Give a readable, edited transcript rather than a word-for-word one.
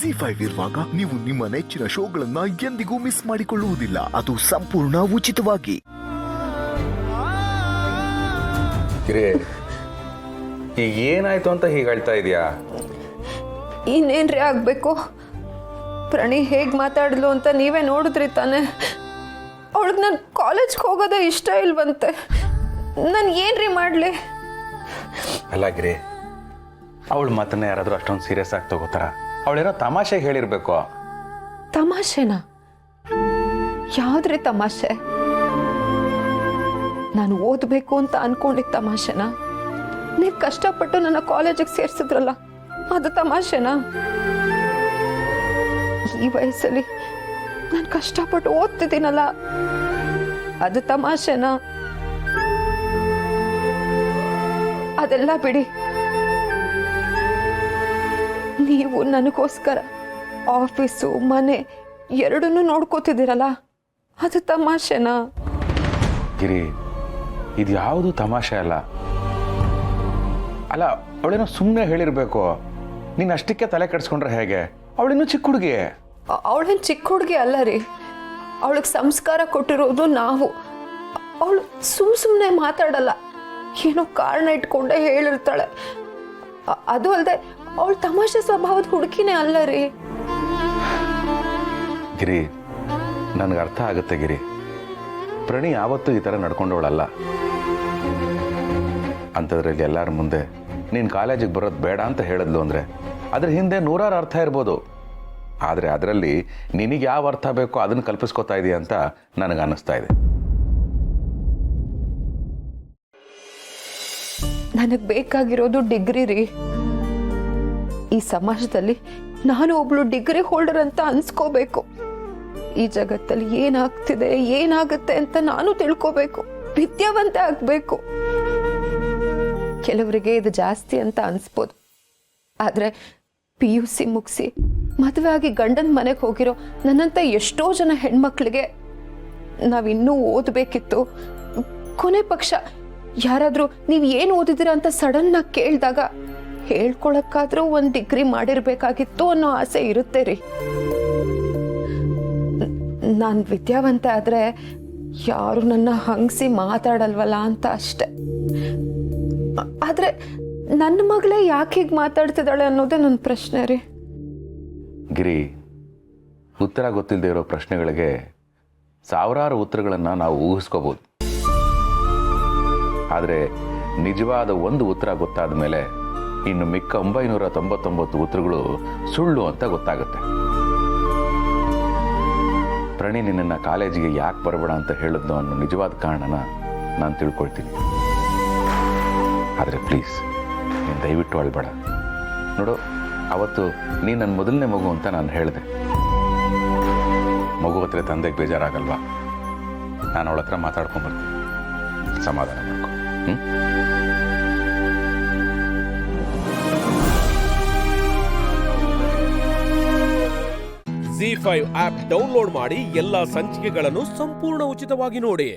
Z5 ಇರುವಾಗ ನೀವು ನಿಮ್ಮ ನೆಚ್ಚಿನ ಶೋಗಳನ್ನ ಎಂದಿಗೂ ಮಿಸ್ ಮಾಡಿಕೊಳ್ಳುವುದಿಲ್ಲ. ಅದು ಸಂಪೂರ್ಣ ಉಚಿತವಾಗಿ. ಈಗ ಏನಾಯ್ತು ಅಂತ ಹೀಗೆ ಹೇಳ್ತಾ ಇದೀಯಾ? ಇನ್ನೇನ್ರಿ ಆಗ್ಬೇಕು? ಪ್ರಣಿ ಹೇಗೆ ಮಾತಾಡಲು ಅಂತ ನೀವೇ ನೋಡಿದ್ರಿ ತಾನೆ. ಅವಳಿಗೆ ನಾನು ಕಾಲೇಜ್ಗೆ ಹೋಗೋದೇ ಇಷ್ಟ ಇಲ್ವಂತೆ. ನಾನು ಏನ್ರಿ ಮಾಡಲಿ? ಅಲ್ಲ ಗಿರಿ, ಅವಳ ಮಾತನ್ನ ಯಾರಾದರೂ ಅಷ್ಟೊಂದು ಸೀರಿಯಸ್ ಆಗಿ ತಗೋತಾರ? ಅವಳೇನೋ ತಮಾಷೆಗೆ ಹೇಳಿರ್ಬೇಕು. ತಮಾಷೆನಾ? ಯಾವ್ದ್ರಿ ತಮಾಷೆ? ನಾನು ಓದಬೇಕು ಅಂತ ಅನ್ಕೊಂಡಿದ್ದ ತಮಾಷೆನಾ? ನೀವು ಕಷ್ಟಪಟ್ಟು ನನ್ನ ಕಾಲೇಜಿಗೆ ಸೇರಿಸಿದ್ರಲ್ಲ, ಅದು ತಮಾಷೆನಾ? ಈ ವಯಸ್ಸಲ್ಲಿ ನಾನು ಕಷ್ಟಪಟ್ಟು ಓದ್ತಿದ್ದೀನಲ್ಲ, ಅದು ತಮಾಷೆನಾ? ಅದೆಲ್ಲ ಬಿಡಿ. ನೀವು ನನಗೋಸ್ಕರ ಆಫೀಸು ಮನೆ ಎರಡನ್ನೂ ನೋಡ್ಕೋತಿದ್ದೀರಲ್ಲ, ಅದು ತಮಾಷೆನಾ? ಗಿರಿ, ಇದು ಯಾವುದು ತಮಾಷೆ ಅಲ್ಲ. ಅಲ್ಲ, ಅವಳೇನೋ ಸುಮ್ಮನೆ ಹೇಳಿರ್ಬೇಕು. ನೀನು ಅಷ್ಟಕ್ಕೆ ತಲೆ ಕೆಡಿಸ್ಕೊಂಡ್ರೆ ಹೇಗೆ? ಅವಳಿನ್ನೂ ಚಿಕ್ಕ ಹುಡುಗಿ. ಅವಳೇನು ಚಿಕ್ಕ ಹುಡುಗಿ ಅಲ್ಲ ರೀ. ಅವಳಿಗೆ ಸಂಸ್ಕಾರ ಕೊಟ್ಟಿರೋದು ನಾವು. ಅವಳು ಸುಮ್ಮನೆ ಮಾತಾಡಲ್ಲ, ಏನೋ ಕಾರಣ ಇಟ್ಕೊಂಡೇ ಹೇಳಿರ್ತಾಳೆ. ಅದು ಅಲ್ಲದೆ ಅವಳು ತಮಾಷೆ ಸ್ವಭಾವದ ಹುಡುಗಿನೇ ಅಲ್ಲ ರೀ. ಗಿರಿ, ನನಗೆ ಅರ್ಥ ಆಗುತ್ತೆ ಗಿರಿ. ಪ್ರಣಿ ಯಾವತ್ತೂ ಈ ಥರ ನಡ್ಕೊಂಡವಳಲ್ಲ. ಅಂಥದ್ರಲ್ಲಿ ಎಲ್ಲರ ಮುಂದೆ ನೀನು ಕಾಲೇಜಿಗೆ ಬರೋದು ಬೇಡ ಅಂತ ಹೇಳಿದ್ಲು ಅಂದರೆ ಅದ್ರ ಹಿಂದೆ ನೂರಾರು ಅರ್ಥ ಇರ್ಬೋದು. ಆದರೆ ಅದರಲ್ಲಿ ನಿನಗೆ ಯಾವ ಅರ್ಥ ಬೇಕೋ ಅದನ್ನು ಕಲ್ಪಿಸ್ಕೊತಾ ಇದೆಯಾ ಅಂತ ನನಗೆ ಅನ್ನಿಸ್ತಾ ಇದೆ. ನನಗೆ ಬೇಕಾಗಿರೋದು ಡಿಗ್ರಿ ರೀ. ಈ ಸಮಾಜದಲ್ಲಿ ನಾನು ಒಬ್ಳು ಡಿಗ್ರಿ ಹೋಲ್ಡರ್ ಅಂತ ಅನ್ಸ್ಕೋಬೇಕು. ಈ ಜಗತ್ತಲ್ಲಿ ಏನಾಗ್ತಿದೆ ಏನಾಗುತ್ತೆ ಅಂತ ನಾನು ತಿಳ್ಕೋಬೇಕು, ವಿದ್ಯಾವಂತ ಆಗ್ಬೇಕು. ಕೆಲವರಿಗೆ ಇದು ಜಾಸ್ತಿ ಅಂತ ಅನ್ಸ್ಬೋದು, ಆದ್ರೆ PUC ಮುಗಿಸಿ ಮದುವೆ ಆಗಿ ಗಂಡನ ಮನೆಗೆ ಹೋಗಿರೋ ನನ್ನಂತ ಎಷ್ಟೋ ಜನ ಹೆಣ್ಮಕ್ಳಿಗೆ ನಾವಿನ್ನೂ ಓದಬೇಕಿತ್ತು. ಕೊನೆ ಪಕ್ಷ ಯಾರಾದ್ರೂ ನೀವು ಏನು ಓದಿದ್ದೀರಾ ಅಂತ ಸಡನ್ ಆಗಿ ಕೇಳಿದಾಗ ಹೇಳ್ಕೊಳಕ್ಕಾದ್ರೂ ಒಂದು ಡಿಗ್ರಿ ಮಾಡಿರ್ಬೇಕಾಗಿತ್ತು ಅನ್ನೋ ಆಸೆ ಇರುತ್ತೆ ರೀ. ನಾನು ವಿದ್ಯಾವಂತ ಆದ್ರೆ ಯಾರು ನನ್ನ ಹಂಗಿಸಿ ಮಾತಾಡಲ್ವಲ್ಲ ಅಂತ ಅಷ್ಟೆ. ಆದ್ರೆ ನನ್ನ ಮಗಳೇ ಯಾಕೆ ಹೀಗೆ ಮಾತಾಡ್ತಿದ್ದಾಳೆ ಅನ್ನೋದೇ ನನ್ನ ಪ್ರಶ್ನೆ ರೀ. ಗಿರಿ, ಉತ್ತರ ಗೊತ್ತಿಲ್ಲದೆ ಇರೋ ಪ್ರಶ್ನೆಗಳಿಗೆ ಸಾವಿರಾರು ಉತ್ತರಗಳನ್ನು ನಾವು ಊಹಿಸ್ಕೋಬೋದು. ಆದರೆ ನಿಜವಾದ ಒಂದು ಉತ್ತರ ಗೊತ್ತಾದ ಮೇಲೆ ಇನ್ನು ಮಿಕ್ಕ 999 ಉತ್ತರಗಳು ಸುಳ್ಳು ಅಂತ ಗೊತ್ತಾಗುತ್ತೆ. ಪ್ರಣಿ ನಿನ್ನನ್ನು ಕಾಲೇಜಿಗೆ ಯಾಕೆ ಬರಬೇಡ ಅಂತ ಹೇಳಿದ್ನೋ ಅನ್ನೋ ನಿಜವಾದ ಕಾರಣನ ನಾನು ತಿಳ್ಕೊಳ್ತೀನಿ. ಆದರೆ ಪ್ಲೀಸ್, ನೀನು ದಯವಿಟ್ಟು ಅಳ್ಬೇಡ. ನೋಡು, ಅವತ್ತು ನೀನು ನನ್ನ ಮೊದಲನೇ ಮಗು ಅಂತ ನಾನು ಹೇಳಿದೆ. ಮಗು ಹತ್ರ ತಂದೆಗೆ ಬೇಜಾರಾಗಲ್ವಾ? ನಾನು ಅವಳ ಹತ್ರ ಮಾತಾಡ್ಕೊಂಬರ್ತೀನಿ, ಸಮಾಧಾನ ಮಾಡ್ಕೊ. Z5 ಆಪ್ ಡೌನ್ಲೋಡ್ ಮಾಡಿ ಎಲ್ಲಾ ಸಂಚಿಕೆಗಳನ್ನು ಸಂಪೂರ್ಣ ಉಚಿತವಾಗಿ ನೋಡಿ.